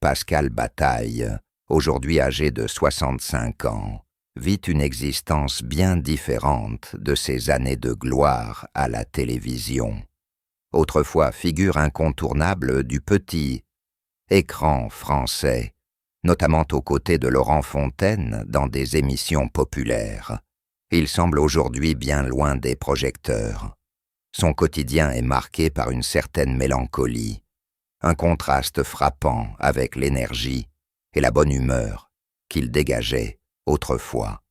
Pascal Bataille, aujourd'hui âgé de 65 ans, vit une existence bien différente de ses années de gloire à la télévision. Autrefois figure incontournable du petit écran français, notamment aux côtés de Laurent Fontaine dans des émissions populaires. Il semble aujourd'hui bien loin des projecteurs. Son quotidien est marqué par une certaine mélancolie, un contraste frappant avec l'énergie et la bonne humeur qu'il dégageait autrefois.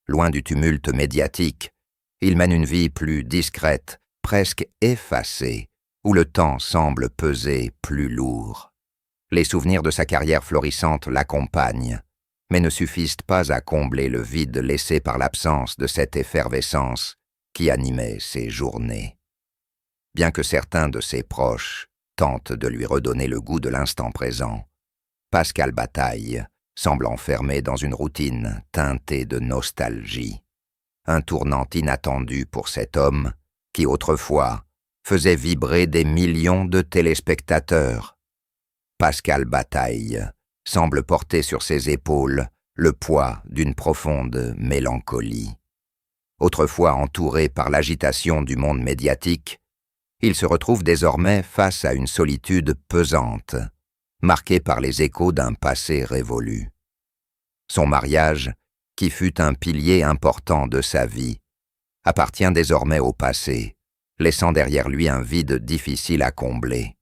Loin du tumulte médiatique, il mène une vie plus discrète, presque effacée, où le temps semble peser plus lourd. Les souvenirs de sa carrière florissante l'accompagnent, mais ne suffisent pas à combler le vide laissé par l'absence de cette effervescence qui animait ses journées. Bien que certains de ses proches tentent de lui redonner le goût de l'instant présent, Pascal Bataille semble enfermé dans une routine teintée de nostalgie. Un tournant inattendu pour cet homme qui, autrefois, faisait vibrer des millions de téléspectateurs. Pascal Bataille semble porter sur ses épaules le poids d'une profonde mélancolie. Autrefois entouré par l'agitation du monde médiatique, il se retrouve désormais face à une solitude pesante, marquée par les échos d'un passé révolu. Son mariage, qui fut un pilier important de sa vie, appartient désormais au passé, laissant derrière lui un vide difficile à combler.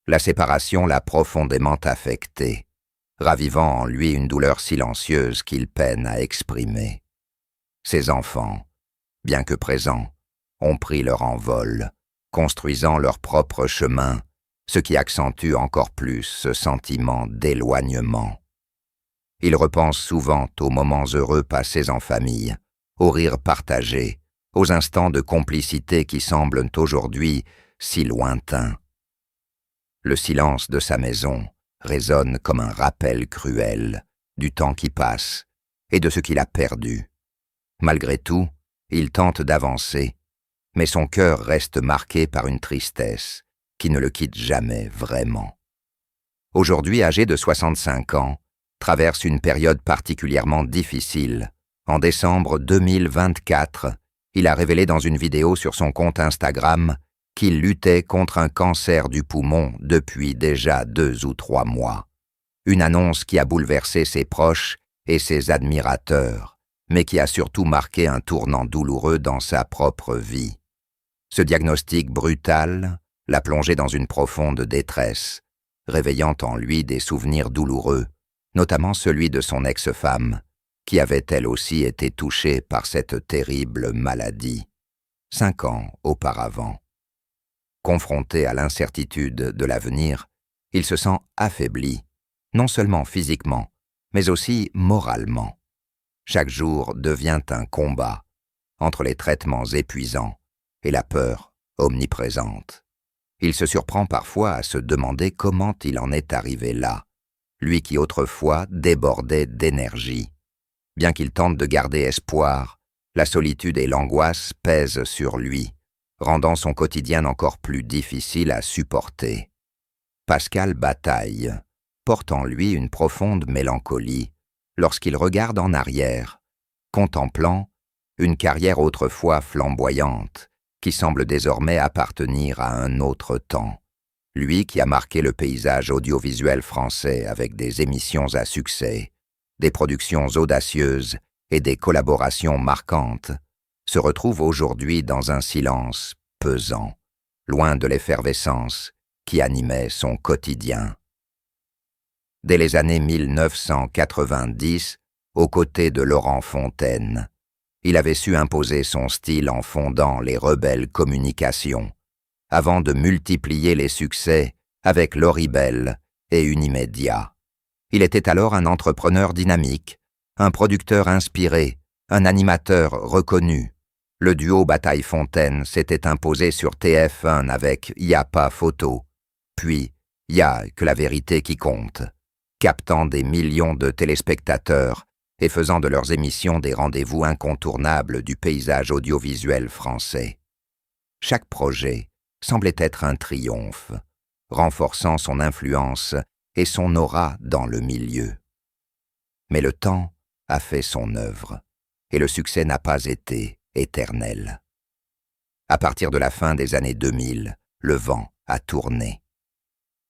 La séparation l'a profondément affecté, ravivant en lui une douleur silencieuse qu'il peine à exprimer. Ses enfants, bien que présents, ont pris leur envol, construisant leur propre chemin, ce qui accentue encore plus ce sentiment d'éloignement. Il repense souvent aux moments heureux passés en famille, aux rires partagés, aux instants de complicité qui semblent aujourd'hui si lointains. Le silence de sa maison résonne comme un rappel cruel du temps qui passe et de ce qu'il a perdu. Malgré tout, il tente d'avancer, mais son cœur reste marqué par une tristesse qui ne le quitte jamais vraiment. Aujourd'hui âgé de 65 ans, traverse une période particulièrement difficile. En décembre 2024, il a révélé dans une vidéo sur son compte Instagram qu'il luttait contre un cancer du poumon depuis déjà 2 ou 3 mois. Une annonce qui a bouleversé ses proches et ses admirateurs, mais qui a surtout marqué un tournant douloureux dans sa propre vie. Ce diagnostic brutal l'a plongé dans une profonde détresse, réveillant en lui des souvenirs douloureux, notamment celui de son ex-femme, qui avait elle aussi été touchée par cette terrible maladie, 5 ans auparavant. Confronté à l'incertitude de l'avenir, il se sent affaibli, non seulement physiquement, mais aussi moralement. Chaque jour devient un combat entre les traitements épuisants et la peur omniprésente. Il se surprend parfois à se demander comment il en est arrivé là, lui qui autrefois débordait d'énergie. Bien qu'il tente de garder espoir, la solitude et l'angoisse pèsent sur lui, rendant son quotidien encore plus difficile à supporter. Pascal Bataille porte en lui une profonde mélancolie lorsqu'il regarde en arrière, contemplant une carrière autrefois flamboyante qui semble désormais appartenir à un autre temps. Lui qui a marqué le paysage audiovisuel français avec des émissions à succès, des productions audacieuses et des collaborations marquantes, se retrouve aujourd'hui dans un silence pesant, loin de l'effervescence qui animait son quotidien. Dès les années 1990, aux côtés de Laurent Fontaine, il avait su imposer son style en fondant les Rebelles Communications, avant de multiplier les succès avec Loribel et Unimédia. Il était alors un entrepreneur dynamique, un producteur inspiré, un animateur reconnu. Le duo Bataille-Fontaine s'était imposé sur TF1 avec Y a pas photo, puis Y a que la vérité qui compte, captant des millions de téléspectateurs et faisant de leurs émissions des rendez-vous incontournables du paysage audiovisuel français. Chaque projet semblait être un triomphe, renforçant son influence et son aura dans le milieu. Mais le temps a fait son œuvre, et le succès n'a pas été éternel. À partir de la fin des années 2000, le vent a tourné.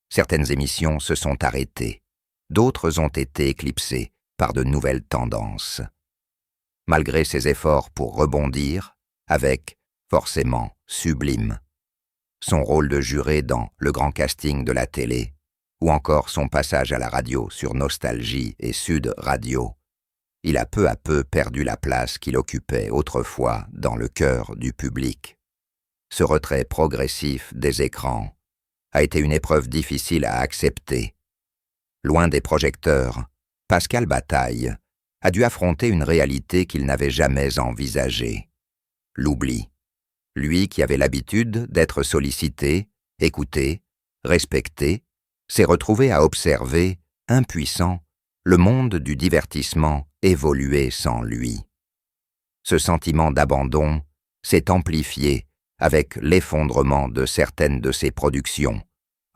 Certaines émissions se sont arrêtées, d'autres ont été éclipsées par de nouvelles tendances. Malgré ses efforts pour rebondir, avec, forcément, Sublime, son rôle de juré dans le grand casting de la télé, ou encore son passage à la radio sur Nostalgie et Sud Radio, il a peu à peu perdu la place qu'il occupait autrefois dans le cœur du public. Ce retrait progressif des écrans a été une épreuve difficile à accepter. Loin des projecteurs, Pascal Bataille a dû affronter une réalité qu'il n'avait jamais envisagée. L'oubli. Lui qui avait l'habitude d'être sollicité, écouté, respecté, s'est retrouvé à observer, impuissant, le monde du divertissement évoluer sans lui. Ce sentiment d'abandon s'est amplifié avec l'effondrement de certaines de ses productions,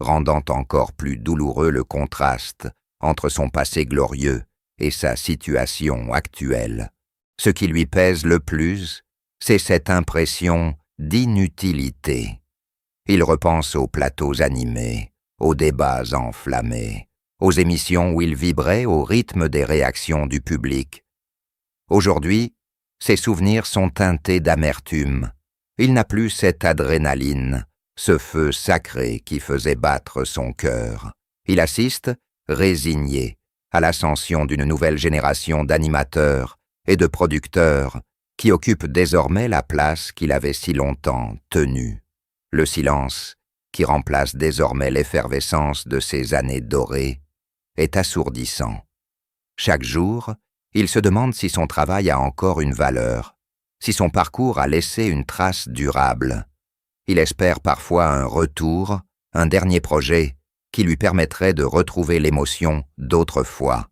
rendant encore plus douloureux le contraste entre son passé glorieux et sa situation actuelle. Ce qui lui pèse le plus, c'est cette impression d'inutilité. Il repense aux plateaux animés, aux débats enflammés, aux émissions où il vibrait au rythme des réactions du public. Aujourd'hui, ses souvenirs sont teintés d'amertume. Il n'a plus cette adrénaline, ce feu sacré qui faisait battre son cœur. Il assiste, résigné, à l'ascension d'une nouvelle génération d'animateurs et de producteurs qui occupent désormais la place qu'il avait si longtemps tenue. Le silence, qui remplace désormais l'effervescence de ces années dorées, est assourdissant. Chaque jour, il se demande si son travail a encore une valeur, si son parcours a laissé une trace durable. Il espère parfois un retour, un dernier projet qui lui permettrait de retrouver l'émotion d'autrefois.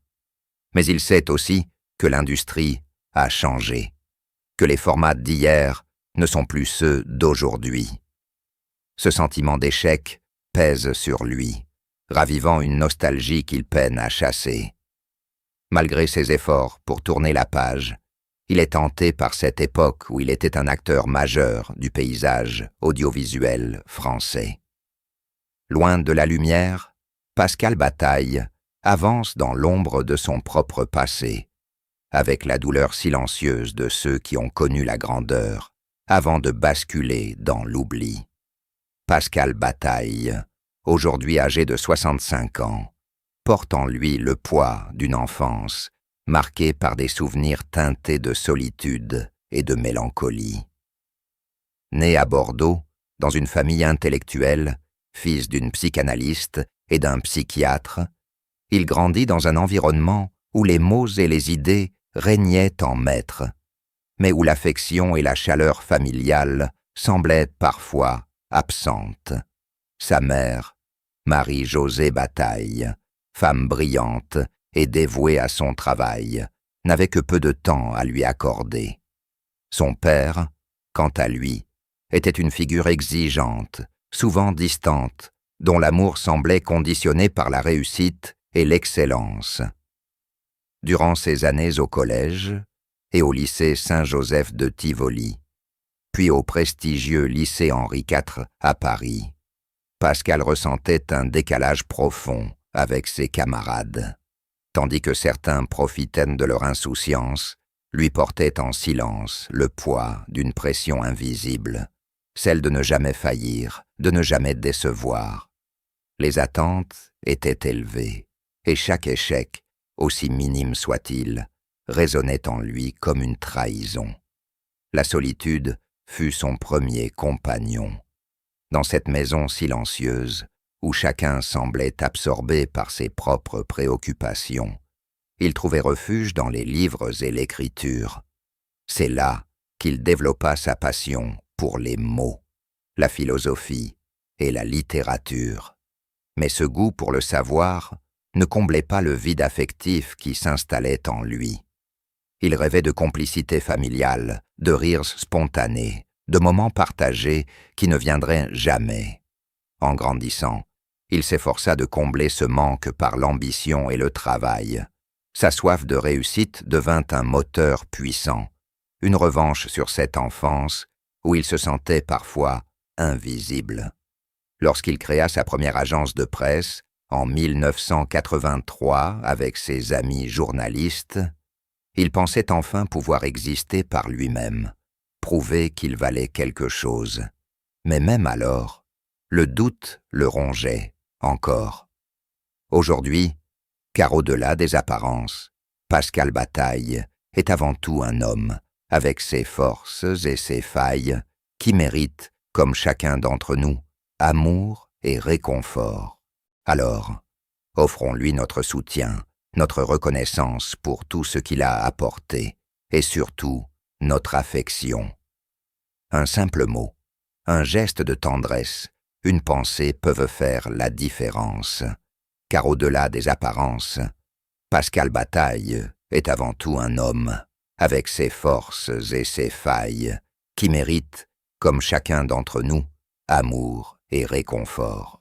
Mais il sait aussi que l'industrie a changé, que les formats d'hier ne sont plus ceux d'aujourd'hui. Ce sentiment d'échec pèse sur lui, ravivant une nostalgie qu'il peine à chasser. Malgré ses efforts pour tourner la page, il est hanté par cette époque où il était un acteur majeur du paysage audiovisuel français. Loin de la lumière, Pascal Bataille avance dans l'ombre de son propre passé, avec la douleur silencieuse de ceux qui ont connu la grandeur, avant de basculer dans l'oubli. Pascal Bataille, aujourd'hui âgé de 65 ans, porte en lui le poids d'une enfance marquée par des souvenirs teintés de solitude et de mélancolie. Né à Bordeaux, dans une famille intellectuelle, fils d'une psychanalyste et d'un psychiatre, il grandit dans un environnement où les mots et les idées régnaient en maître, mais où l'affection et la chaleur familiale semblaient parfois absentes. Sa mère, Marie-Josée Bataille, femme brillante et dévouée à son travail, n'avait que peu de temps à lui accorder. Son père, quant à lui, était une figure exigeante, souvent distante, dont l'amour semblait conditionné par la réussite et l'excellence. Durant ses années au collège et au lycée Saint-Joseph de Tivoli, puis au prestigieux lycée Henri IV à Paris, Pascal ressentait un décalage profond avec ses camarades, tandis que certains profitaient de leur insouciance, lui portaient en silence le poids d'une pression invisible, celle de ne jamais faillir, de ne jamais décevoir. Les attentes étaient élevées, et chaque échec, aussi minime soit-il, résonnait en lui comme une trahison. La solitude fut son premier compagnon. Dans cette maison silencieuse, où chacun semblait absorbé par ses propres préoccupations, il trouvait refuge dans les livres et l'écriture. C'est là qu'il développa sa passion pour les mots, la philosophie et la littérature. Mais ce goût pour le savoir ne comblait pas le vide affectif qui s'installait en lui. Il rêvait de complicité familiale, de rires spontanés, de moments partagés qui ne viendraient jamais. En grandissant, Il s'efforça de combler ce manque par l'ambition et le travail. Sa soif de réussite devint un moteur puissant, une revanche sur cette enfance où il se sentait parfois invisible. Lorsqu'il créa sa première agence de presse, en 1983, avec ses amis journalistes, il pensait enfin pouvoir exister par lui-même, prouver qu'il valait quelque chose. Mais même alors, le doute le rongeait encore. Aujourd'hui, car au-delà des apparences, Pascal Bataille est avant tout un homme, avec ses forces et ses failles, qui mérite, comme chacun d'entre nous, amour et réconfort. Alors, offrons-lui notre soutien, notre reconnaissance pour tout ce qu'il a apporté, et surtout, notre affection. Un simple mot, un geste de tendresse, une pensée peuvent faire la différence. Car au-delà des apparences, Pascal Bataille est avant tout un homme, avec ses forces et ses failles, qui mérite, comme chacun d'entre nous, amour et réconfort.